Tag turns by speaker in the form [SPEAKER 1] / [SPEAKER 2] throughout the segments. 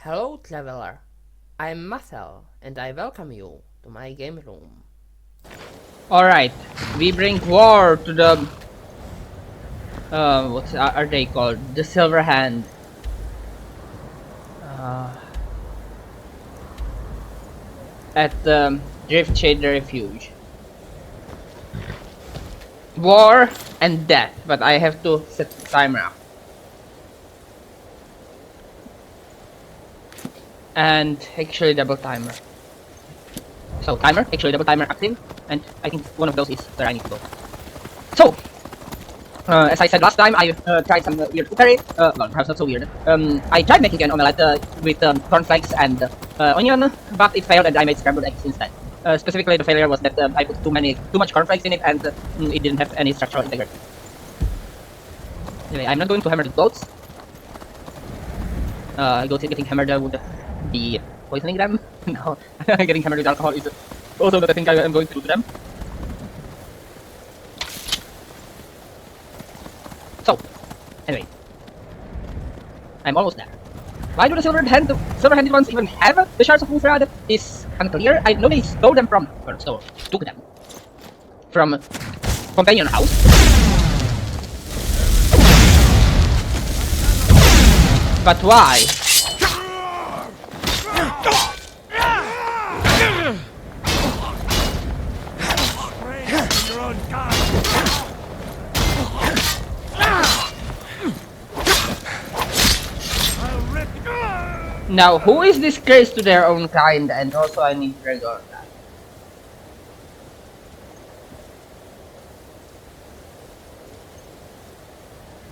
[SPEAKER 1] Hello, traveler. I'm Mathel, and I welcome you to my game room.
[SPEAKER 2] Alright, we bring war to the what are they called? The Silver Hand. Uh, at the Drift Shade Refuge. War and death, but I have to set the timer up. And actually double timer. So timer, actually double timer active, and I think one of those is where I need to go. So, as I said last time, I tried some weird cookery. Well, perhaps not so weird. I tried making an omelette with cornflakes and onion, but it failed and I made scrambled eggs instead. Specifically, the failure was that I put too much cornflakes in it and it didn't have any structural integrity. Anyway, I'm not going to hammer the goats. Goats getting hammered would be poisoning them. No, getting hammered with alcohol is also not a thing I am going to do to them. So, anyway, I'm almost there. Why do the silver-handed ones even have the shards of Wolfrad is unclear. I know they stole them from, or took them from Companion House. But why? Now, who is disgrace to their own kind, and also I need regular time.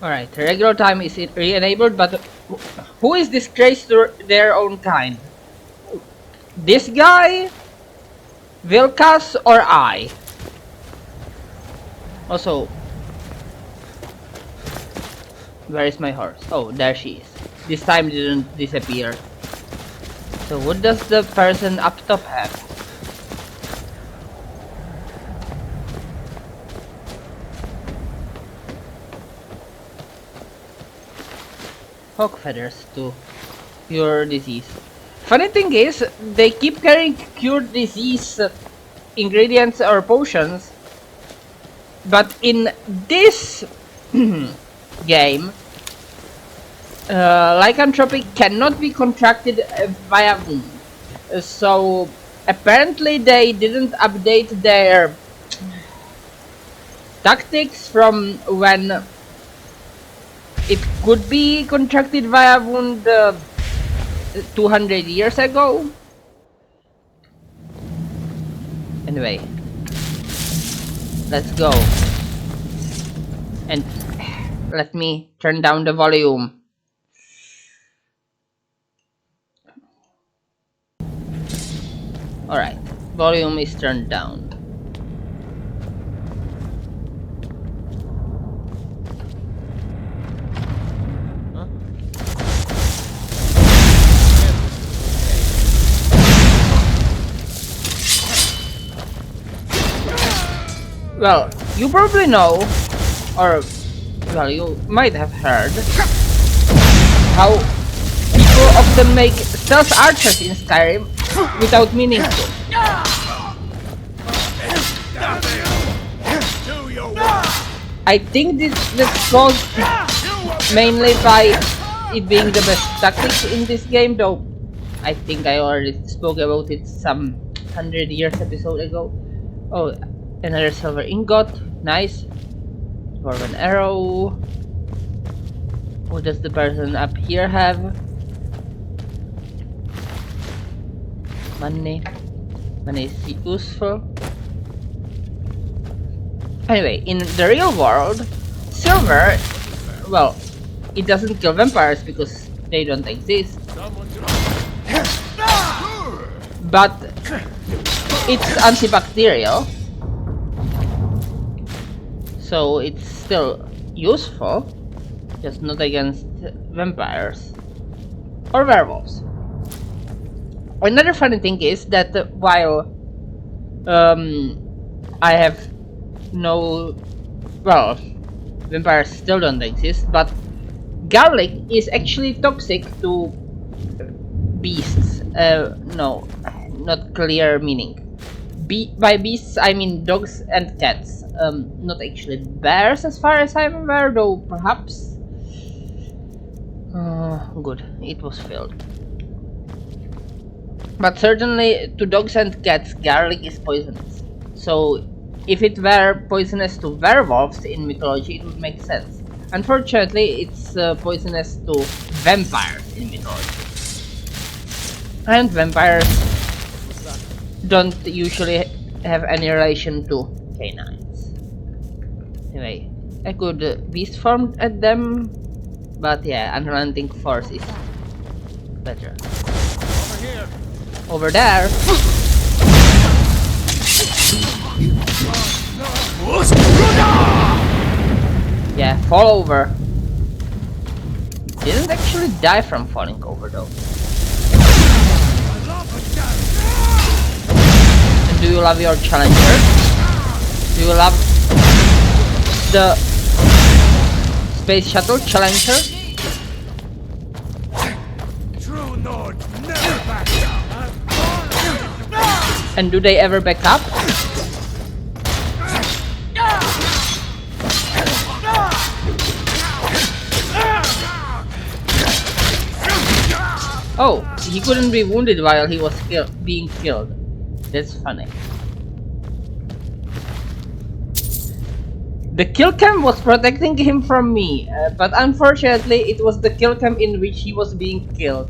[SPEAKER 2] Alright, regular time is re-enabled, but who is disgrace to their own kind? This guy? Vilkas or I? Also, where is my horse? Oh, there she is. This time didn't disappear. So what does the person up top have? Hawk feathers to cure disease. Funny thing is, they keep carrying cure disease ingredients or potions, but in this game, lycanthropy cannot be contracted via wound. So apparently they didn't update their tactics from when it could be contracted via wound 200 years ago. Anyway, let's go. And let me turn down the volume. Alright, volume is turned down. Huh? Well, you probably know, or well, you might have heard, how people often make stealth archers in Skyrim without meaning to. I think that's caused mainly by it being the best tactics in this game, though I think I already spoke about it some 100 years episode ago. Oh, another silver ingot, nice. Dwarven arrow. What does the person up here have? Money. Money is useful. Anyway, in the real world, silver, well, it doesn't kill vampires because they don't exist. But it's antibacterial, so it's still useful, just not against vampires or werewolves. Another funny thing is that while I have no, well, vampires still don't exist, but garlic is actually toxic to beasts. No, not clear meaning. By beasts I mean dogs and cats. Not actually bears as far as I'm aware, though perhaps. Good, it was filled. But certainly to dogs and cats, garlic is poisonous. So if it were poisonous to werewolves in mythology, it would make sense. Unfortunately, it's poisonous to vampires in mythology. And vampires don't usually have any relation to canines. Anyway, I could beast form at them, but yeah, unrelenting force is better.
[SPEAKER 3] Over here.
[SPEAKER 2] Over there. Yeah, fall over. Didn't actually die from falling over though. And do you love your challenger? Do you love the space shuttle challenger?
[SPEAKER 3] True Nords never back down.
[SPEAKER 2] And do they ever back up? Oh, he couldn't be wounded while he was being killed. That's funny. The kill cam was protecting him from me, but unfortunately it was the kill cam in which he was being killed.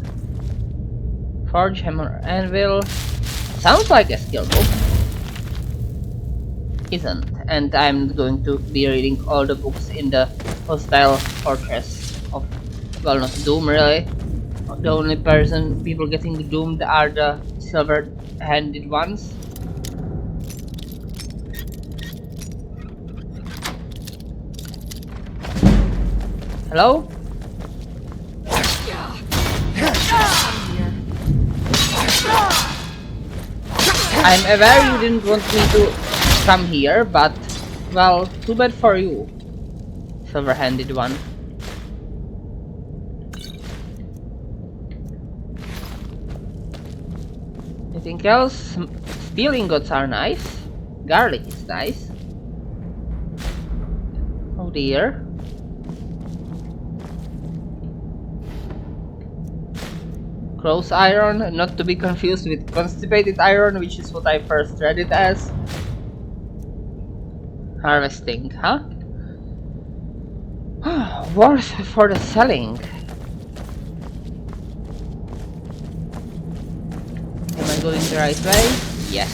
[SPEAKER 2] Forge, hammer, anvil. Sounds like a skill book. Isn't, and I'm going to be reading all the books in the hostile fortress of, well, not Doom really. The only people getting doomed are the silver-handed ones. Hello? I'm aware you didn't want me to come here, but, well, too bad for you, silver-handed one. Anything else? Steel ingots are nice. Garlic is nice. Oh dear. Crow's iron, not to be confused with constipated iron, which is what I first read it as. Harvesting, huh? Worth for the selling. Am I going the right way? Yes.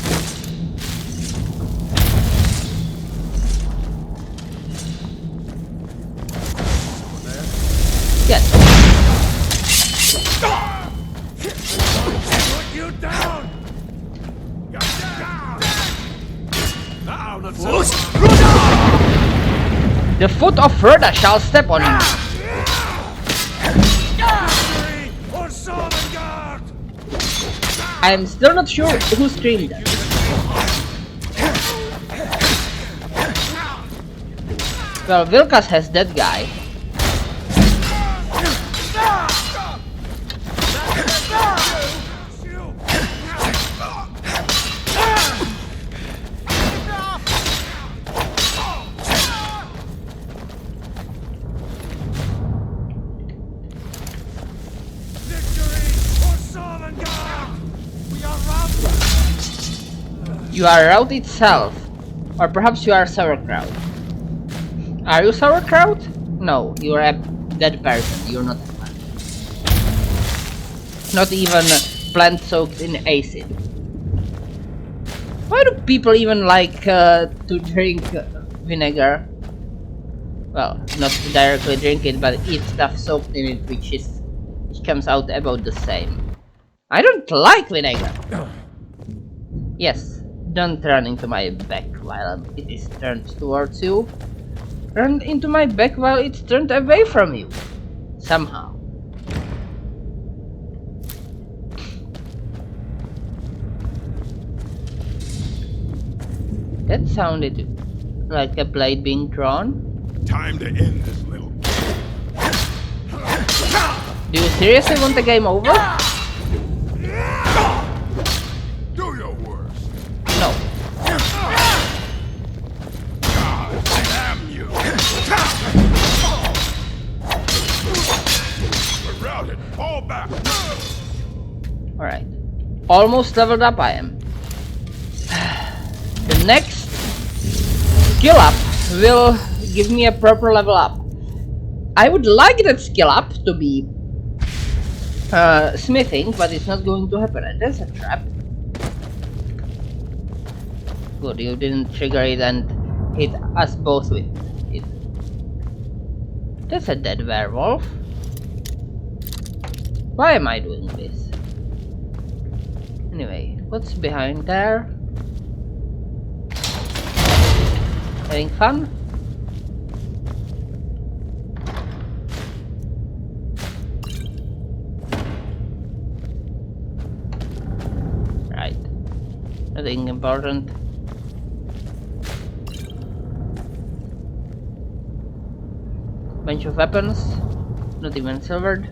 [SPEAKER 2] Yes.
[SPEAKER 3] Put you down. Down. Now let's
[SPEAKER 2] The foot of Rhoda shall step on you.
[SPEAKER 3] or Sovngarde.
[SPEAKER 2] I am still not sure who screamed that. Well, Vilkas has that guy. You are Rout itself, or perhaps you are sauerkraut. Are you sauerkraut? No, you are a dead person. You're not a plant. Not even plant soaked in acid. Why do people even like to drink vinegar? Well, not to directly drink it, but eat stuff soaked in it, which comes out about the same. I don't like vinegar. Yes. Don't run into my back while it is turned towards you. Run into my back while it's turned away from you. Somehow. That sounded like a blade being drawn.
[SPEAKER 3] Time to end this little.
[SPEAKER 2] Do you seriously want the game over? Alright. Almost leveled up I am. The next skill up will give me a proper level up. I would like that skill up to be smithing, but it's not going to happen, and that's a trap. Good, you didn't trigger it and hit us both with it. That's a dead werewolf. Why am I doing this? Anyway, what's behind there? Having fun? Right. Nothing important. Bunch of weapons. Not even silvered.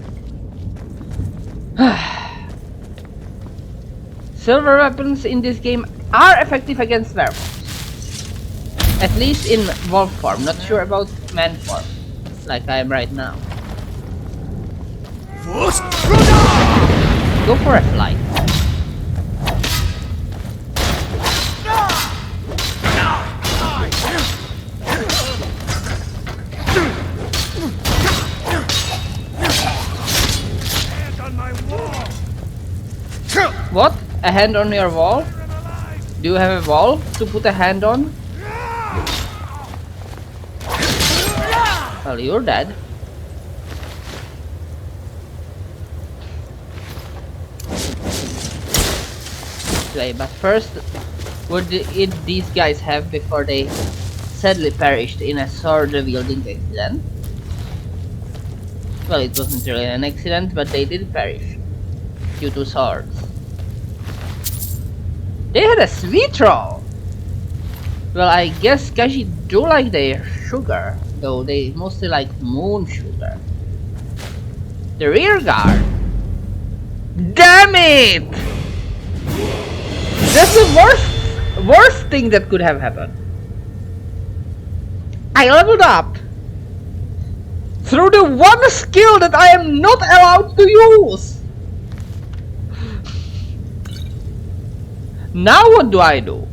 [SPEAKER 2] Silver weapons in this game are effective against werewolves. At least in wolf form, not sure about man form, like I am right now. Go for a flight. What? A hand on your wall? Do you have a wall to put a hand on? Well, you're dead. Okay, but first, what did these guys have before they sadly perished in a sword-wielding accident? Well, it wasn't really an accident, but they did perish due to swords. They had a sweet roll! Well, I guess Kashi do like their sugar, though they mostly like moon sugar. The rear guard! Damn it! That's the worst thing that could have happened. I leveled up through the one skill that I am not allowed to use! Now what do I do?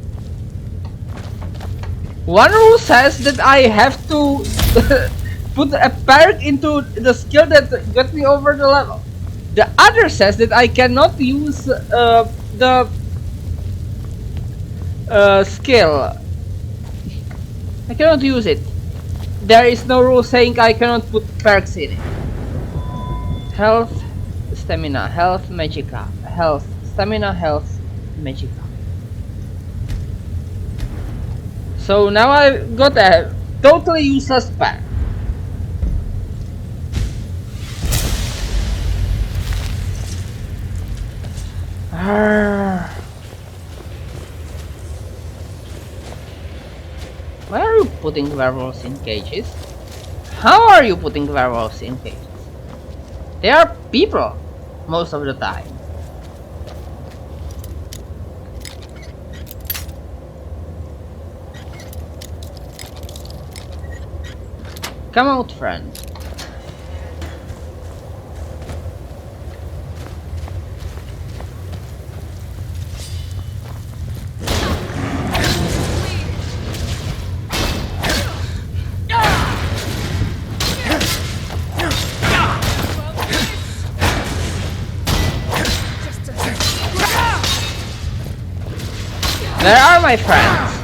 [SPEAKER 2] One rule says that I have to put a perk into the skill that got me over the level. The other says that I cannot use the skill. I cannot use it. There is no rule saying I cannot put perks in it. Health, stamina, health, magicka. Health, stamina, health, magicka. So now I've got a totally useless perk. Why are you putting werewolves in cages? How are you putting werewolves in cages? They are people most of the time. Come out, friend. Where are my friends?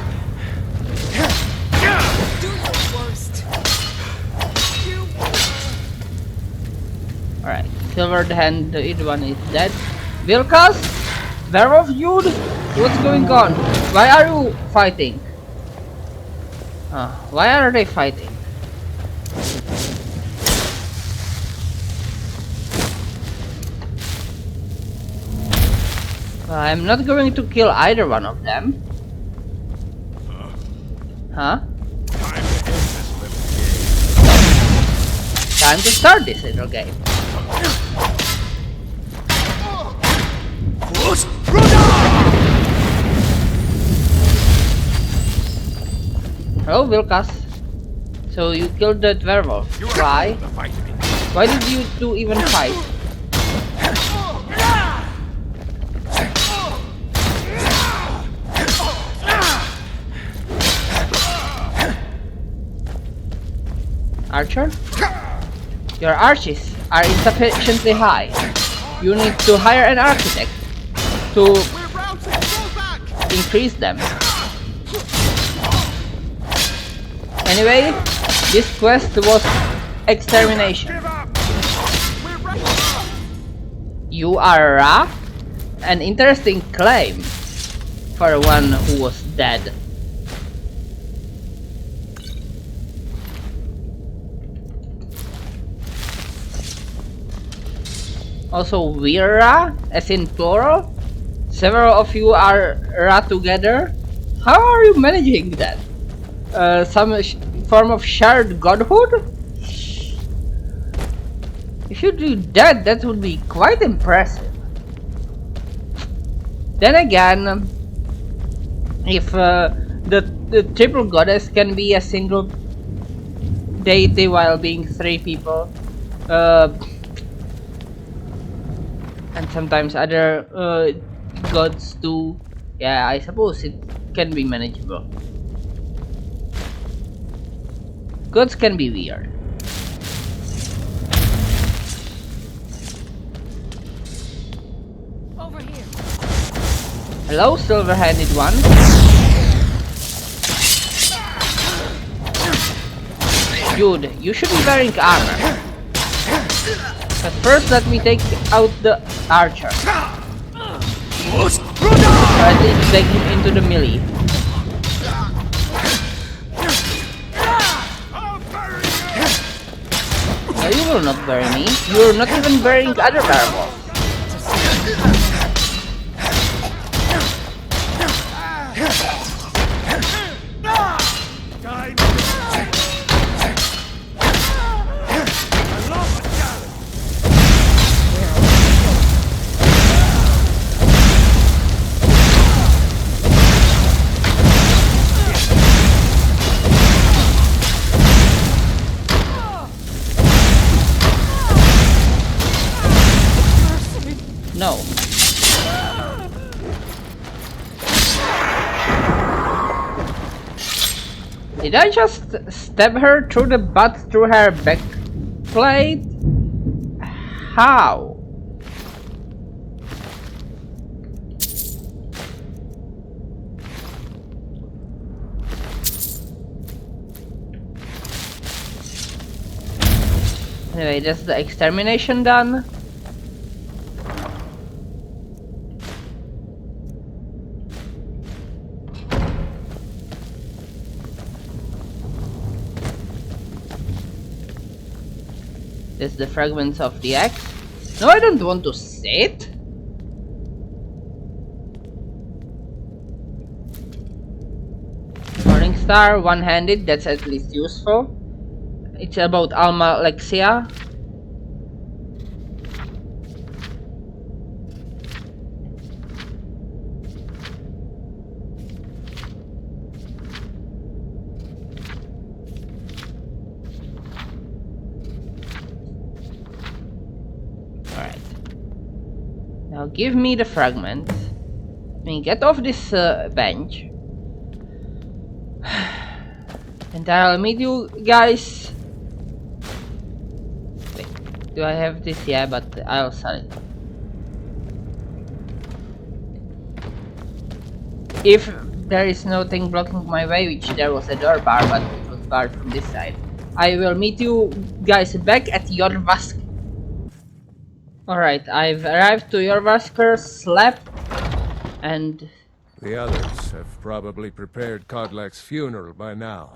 [SPEAKER 2] Alright, silvered handed one is dead. Vilkas? Werewolf Jude? What's going on? Why are you fighting? Why are they fighting? Well, I'm not going to kill either one of them. Huh? Time to start this little game. Hello, Vilkas. So you killed that werewolf. Why? Why did you two even fight? Archer? Your arches are insufficiently high. You need to hire an architect to increase them. Anyway, this quest was extermination. You are Ra? An interesting claim for one who was dead. Also, we're Ra, as in plural. Several of you are Ra together. How are you managing that? Some form of shared godhood? If you do that, that would be quite impressive. Then again, if the triple goddess can be a single deity while being three people, and sometimes other gods too, yeah, I suppose it can be manageable. Gods can be weird.
[SPEAKER 4] Over here.
[SPEAKER 2] Hello, silver-handed one. Dude, you should be wearing armor. But first, let me take out the archer. Or at least take him into the melee. No, you will not bury me. You're not even burying other werewolves. No. Did I just stab her through the butt through her back plate? How? Anyway, that's the extermination done. This is the fragments of the axe. No, I don't want to sit. Morning Star, one-handed, that's at least useful. It's about Alma Lexia. Now give me the fragment. I mean, get off this bench. And I'll meet you guys. Wait, do I have this? Yeah, but I'll sell it. If there is nothing blocking my way, which there was a door bar, but it was barred from this side, I will meet you guys back at Jorvask. Alright, I've arrived to Jorvasker, slept, and...
[SPEAKER 3] The others have probably prepared Kodlak's funeral by now.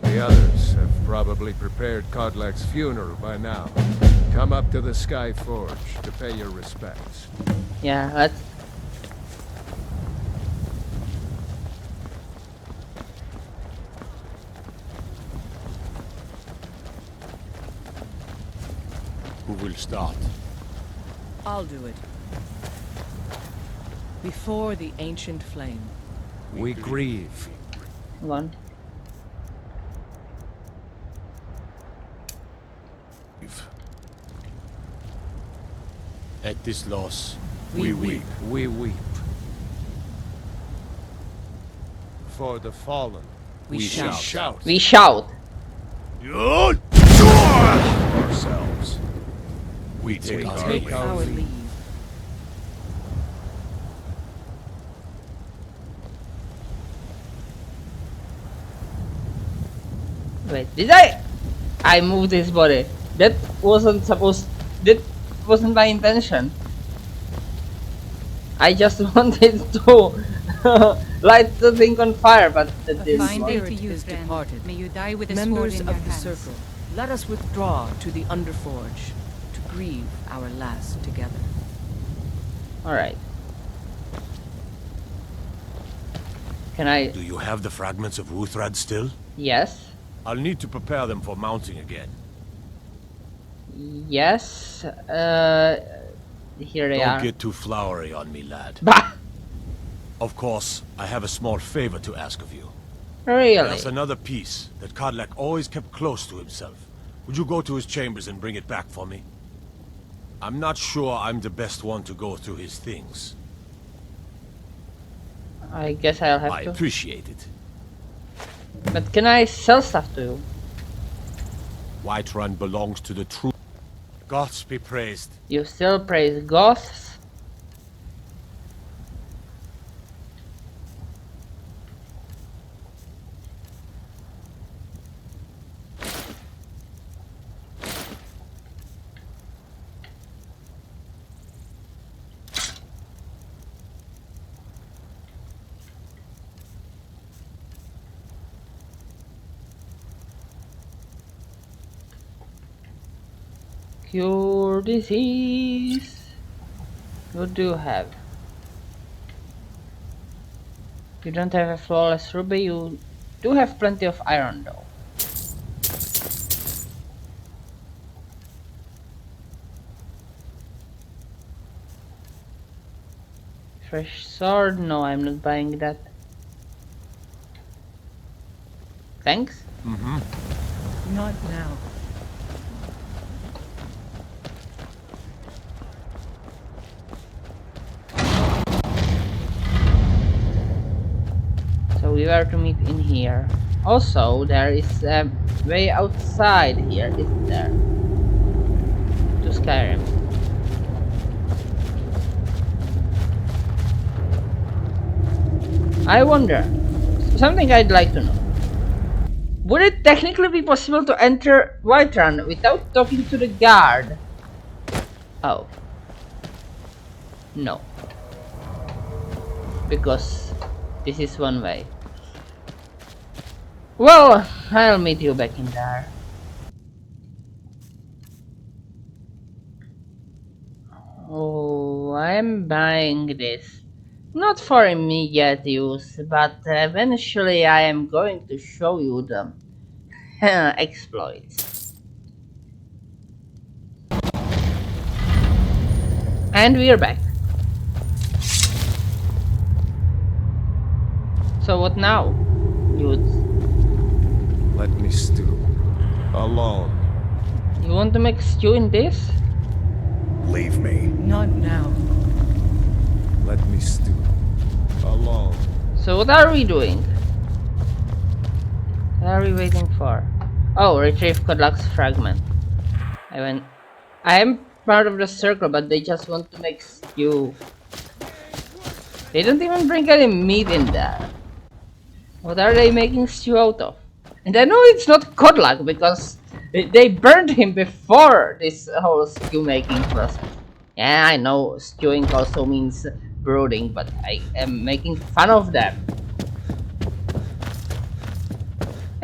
[SPEAKER 3] The others have probably prepared Kodlak's funeral by now. Come up to the Sky Forge to pay your respects.
[SPEAKER 2] yeah, let's...
[SPEAKER 5] Who will start?
[SPEAKER 4] I'll do it. Before the ancient flame.
[SPEAKER 3] We grieve.
[SPEAKER 2] Hold on.
[SPEAKER 5] At this loss,
[SPEAKER 4] We
[SPEAKER 5] weep.
[SPEAKER 3] We weep. For the fallen.
[SPEAKER 4] We
[SPEAKER 5] shall
[SPEAKER 4] shout.
[SPEAKER 5] shout.
[SPEAKER 2] We shout!
[SPEAKER 5] Ourselves. We take our
[SPEAKER 4] Take
[SPEAKER 5] leave.
[SPEAKER 4] our leave.
[SPEAKER 2] Wait, did I moved his body. That wasn't supposed. That wasn't my intention. I just wanted to light the thing on fire, but that
[SPEAKER 4] A
[SPEAKER 2] didn't
[SPEAKER 4] fine
[SPEAKER 2] work.
[SPEAKER 4] day
[SPEAKER 6] Spirit
[SPEAKER 4] to you,
[SPEAKER 6] is
[SPEAKER 4] friend.
[SPEAKER 6] departed.
[SPEAKER 4] May you die with a
[SPEAKER 6] Members
[SPEAKER 4] sword in
[SPEAKER 6] of
[SPEAKER 4] your
[SPEAKER 6] the
[SPEAKER 4] hands.
[SPEAKER 6] circle, let us withdraw to the Underforge to grieve our last together.
[SPEAKER 2] Alright. Can I?
[SPEAKER 5] Do you have the fragments of Wuthrad still?
[SPEAKER 2] Yes.
[SPEAKER 5] I'll need to prepare them for mounting again.
[SPEAKER 2] Yes. Here they
[SPEAKER 5] Don't
[SPEAKER 2] are.
[SPEAKER 5] get too flowery on me, lad.
[SPEAKER 2] Bah!
[SPEAKER 5] Of course, I have a small favor to ask of you.
[SPEAKER 2] Really?
[SPEAKER 5] There's another piece that Kodlak always kept close to himself. Would you go to his chambers and bring it back for me? I'm not sure I'm the best one to go through his things.
[SPEAKER 2] I guess I'll have
[SPEAKER 5] I
[SPEAKER 2] to.
[SPEAKER 5] appreciate it.
[SPEAKER 2] But can I sell stuff to you?
[SPEAKER 5] Whiterun belongs to the true. Gods be praised.
[SPEAKER 2] You still praise ghosts? Cure disease. What do you have? You don't have a flawless ruby. You do have plenty of iron though. Fresh sword? No, I'm not buying that. Thanks.
[SPEAKER 4] Not now.
[SPEAKER 2] So we were to meet in here. Also, there is a way outside here, isn't there? To Skyrim. I wonder, something I'd like to know. Would it technically be possible to enter Whiterun without talking to the guard? Oh. No. Because this is one way. Well, I'll meet you back in there. Oh, I'm buying this. Not for immediate use, but eventually I am going to show you the exploits. And we're back. So what now, dudes?
[SPEAKER 3] Let me stew. Alone.
[SPEAKER 2] You want to make stew in this?
[SPEAKER 5] Leave me.
[SPEAKER 4] Not now.
[SPEAKER 3] Let me stew. Alone.
[SPEAKER 2] So what are we doing? What are we waiting for? Oh, retrieve Kodlak's fragment. I am part of the circle, but they just want to make stew. They don't even bring any meat in there. What are they making stew out of? And I know it's not Kodlak because they burned him before this whole stew making process. Yeah, I know stewing also means brooding, but I am making fun of them.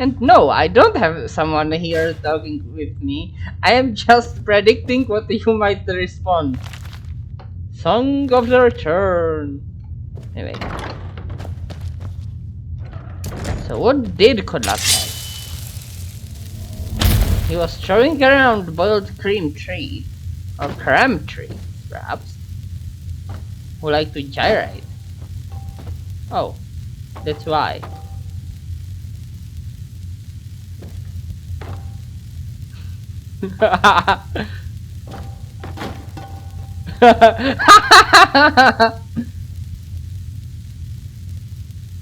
[SPEAKER 2] And no, I don't have someone here talking with me. I am just predicting what you might respond. Song of the Return. Anyway. So what did Kodlak have? He was throwing around boiled cream tree. Or cram tree, perhaps. Who like to gyrate. Oh, that's why.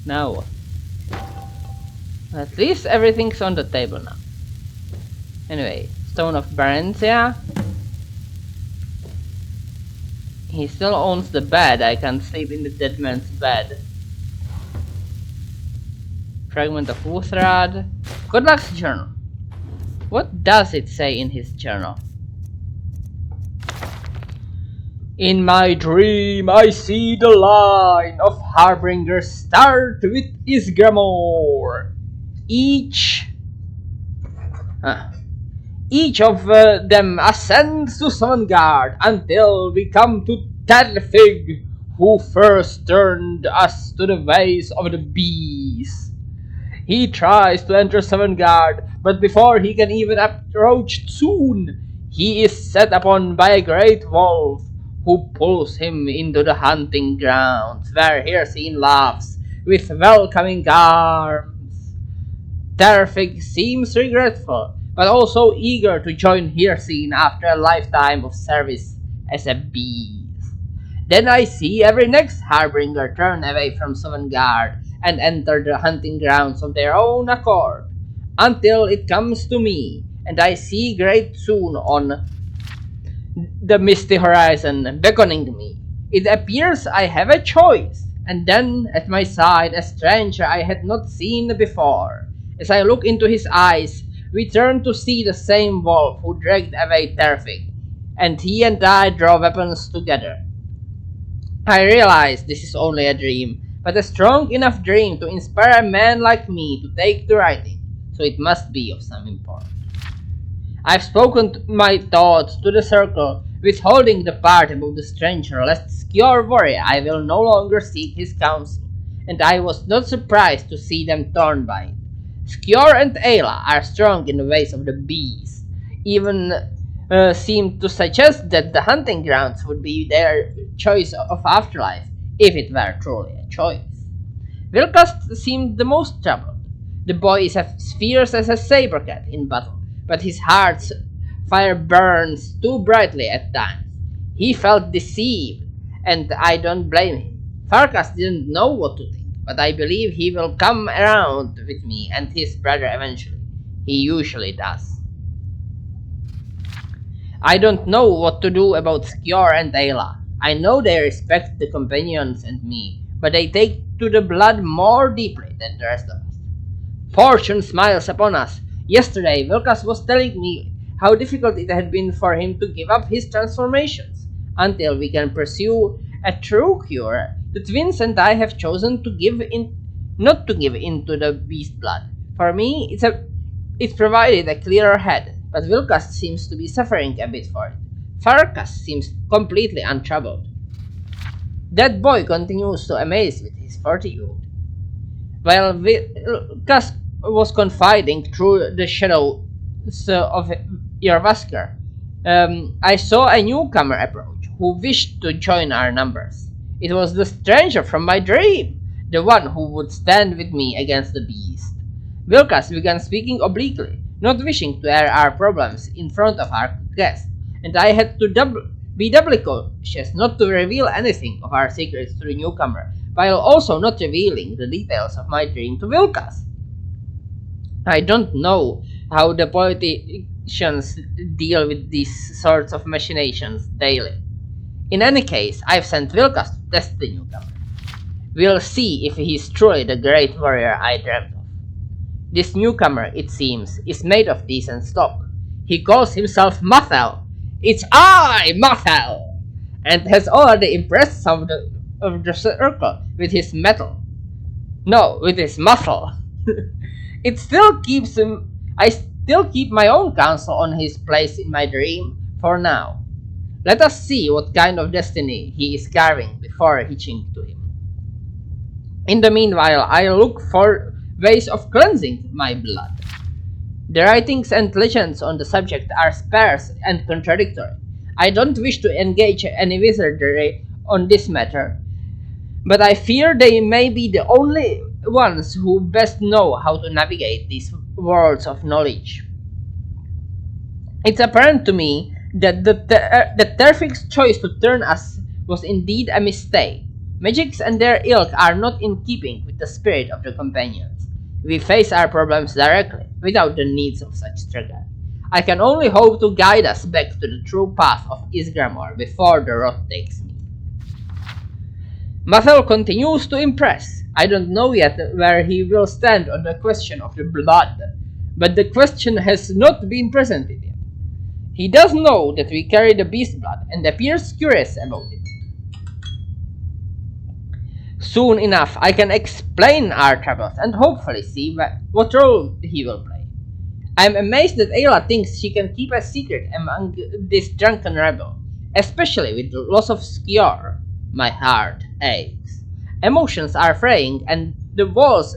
[SPEAKER 2] Now, at least everything's on the table now. Anyway, Stone of Barentia. He still owns the bed. I can sleep in the dead man's bed. Fragment of Uthrad. Good luck's journal. What does it say in his journal? In my dream, I see the line of harbingers start with Isgramor. Each of them ascends to Sovngarde until we come to Tadfig, who first turned us to the ways of the beast. He tries to enter Sovngarde, but before he can even approach Tsun, he is set upon by a great wolf, who pulls him into the hunting grounds, where Hirsine laughs with welcoming arms. Tadfig seems regretful, but also eager to join Hirsine after a lifetime of service as a beast. Then I see every next harbinger turn away from Sovngarde and enter the hunting grounds of their own accord, until it comes to me, and I see Great Tsun on the misty horizon beckoning me. It appears I have a choice, and then at my side a stranger I had not seen before. As I look into his eyes, we turn to see the same wolf who dragged away Tadfig, and he and I draw weapons together. I realize this is only a dream, but a strong enough dream to inspire a man like me to take to writing, so it must be of some import. I've spoken my thoughts to the circle, withholding the part about the stranger, lest Skjor worry I will no longer seek his counsel, and I was not surprised to see them torn by it. Skjor and Ayla are strong in the ways of the beast, even seemed to suggest that the hunting grounds would be their choice of afterlife, if it were truly a choice. Vilkast seemed the most troubled. The boy is as fierce as a saber cat in battle, but his heart's fire burns too brightly at times. He felt deceived, and I don't blame him. Farkas didn't know what to think, but I believe he will come around with me and his brother eventually. He usually does. I don't know what to do about Skjor and Ayla. I know they respect the companions and me, but they take to the blood more deeply than the rest of us. Fortune smiles upon us. Yesterday, Vilkas was telling me how difficult it had been for him to give up his transformations. Until we can pursue a true cure, the twins and I have chosen to not to give in to the beast blood. For me, it provided a clearer head, but Vilkas seems to be suffering a bit for it. Farkas seems completely untroubled. That boy continues to amaze with his fortitude. While Vilkas was confiding through the shadows of Yarvaskar, I saw a newcomer approach who wished to join our numbers. It was the stranger from my dream, the one who would stand with me against the beast. Vilkas began speaking obliquely, not wishing to air our problems in front of our guest, and I had to be doubly cautious not to reveal anything of our secrets to the newcomer, while also not revealing the details of my dream to Vilkas. I don't know how the politicians deal with these sorts of machinations daily. In any case, I've sent Vilkas to test the newcomer. We'll see if he is truly the great warrior I dreamt of. This newcomer, it seems, is made of decent stock. He calls himself Mathel. It's I, Mathel! And has already impressed some of the circle with his metal. No, with his muscle. I still keep my own counsel on his place in my dream, for now. Let us see what kind of destiny he is carrying before hitching to him. In the meanwhile, I look for ways of cleansing my blood. The writings and legends on the subject are sparse and contradictory. I don't wish to engage any wizardry on this matter, but I fear they may be the only ones who best know how to navigate these worlds of knowledge. It's apparent to me that the Tadfig's choice to turn us was indeed a mistake. Magics and their ilk are not in keeping with the spirit of the companions. We face our problems directly, without the needs of such struggle. I can only hope to guide us back to the true path of Isgramor before the rot takes me. Mathel continues to impress. I don't know yet where he will stand on the question of the blood, but the question has not been presented yet. He does know that we carry the beast blood and appears curious about it. Soon enough, I can explain our travels and hopefully see what role he will play. I am amazed that Ayla thinks she can keep a secret among this drunken rebel, especially with the loss of Skjor. My heart aches. Emotions are fraying, and the walls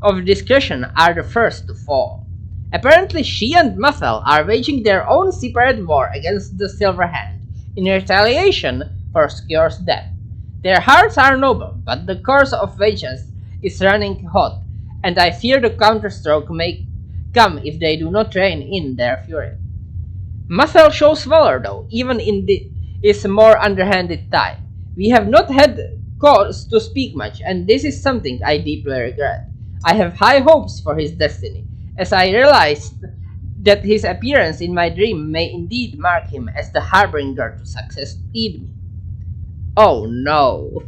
[SPEAKER 2] of discretion are the first to fall. Apparently, she and Mathel are waging their own separate war against the Silver Hand, in retaliation for Skjor's death. Their hearts are noble, but the course of vengeance is running hot, and I fear the counterstroke may come if they do not rein in their fury. Mathel shows valor though, even in this more underhanded time. We have not had cause to speak much, and this is something I deeply regret. I have high hopes for his destiny, as I realized that his appearance in my dream may indeed mark him as the harbinger to succeed me. Oh no!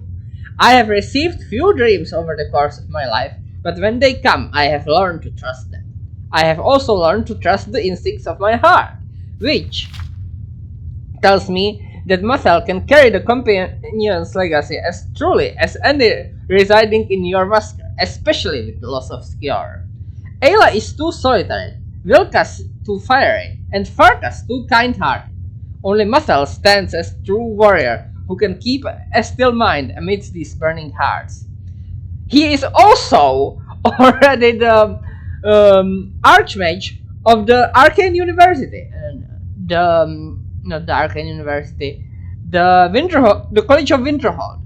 [SPEAKER 2] I have received few dreams over the course of my life, but when they come, I have learned to trust them. I have also learned to trust the instincts of my heart, which tells me that Mathel can carry the companion's legacy as truly as any residing in your massacre, especially with the loss of Skjor. Ayla is too solitary, Vilkas too fiery, and Farkas too kind-hearted. Only Mathel stands as true warrior who can keep a still mind amidst these burning hearts. He is also already the Archmage of the Arcane University. Not the Arcane University. The College of Winterhold.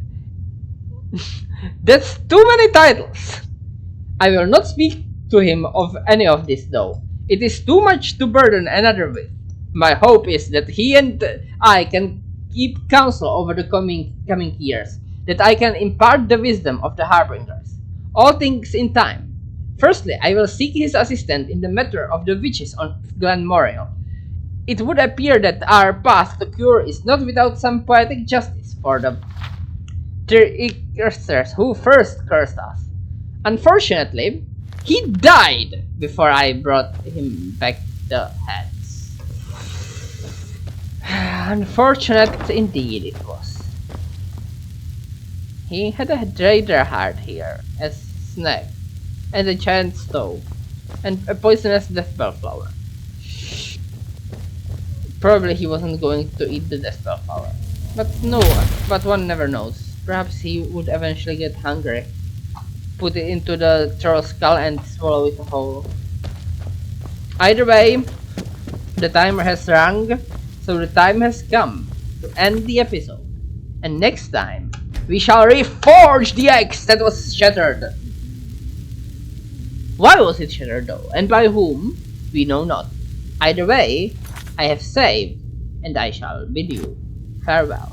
[SPEAKER 2] That's too many titles. I will not speak to him of any of this though. It is too much to burden another with. My hope is that he and I can keep counsel over the coming years, that I can impart the wisdom of the Harbingers. All things in time. Firstly, I will seek his assistance in the matter of the witches on Glen Moriel. It would appear that our path to cure is not without some poetic justice for the tricksters who first cursed us. Unfortunately, he died before I brought him back the heads. Unfortunate indeed it was. He had a trader heart here, a snake, and a giant stove, and a poisonous deathbell flower. Probably he wasn't going to eat the deathbell flower. But one never knows. Perhaps he would eventually get hungry, put it into the troll skull and swallow it whole. Either way, the timer has rung, so the time has come to end the episode. And next time, we shall reforge the axe that was shattered. Why was it shattered though, and by whom? We know not. Either way, I have saved, and I shall bid you farewell.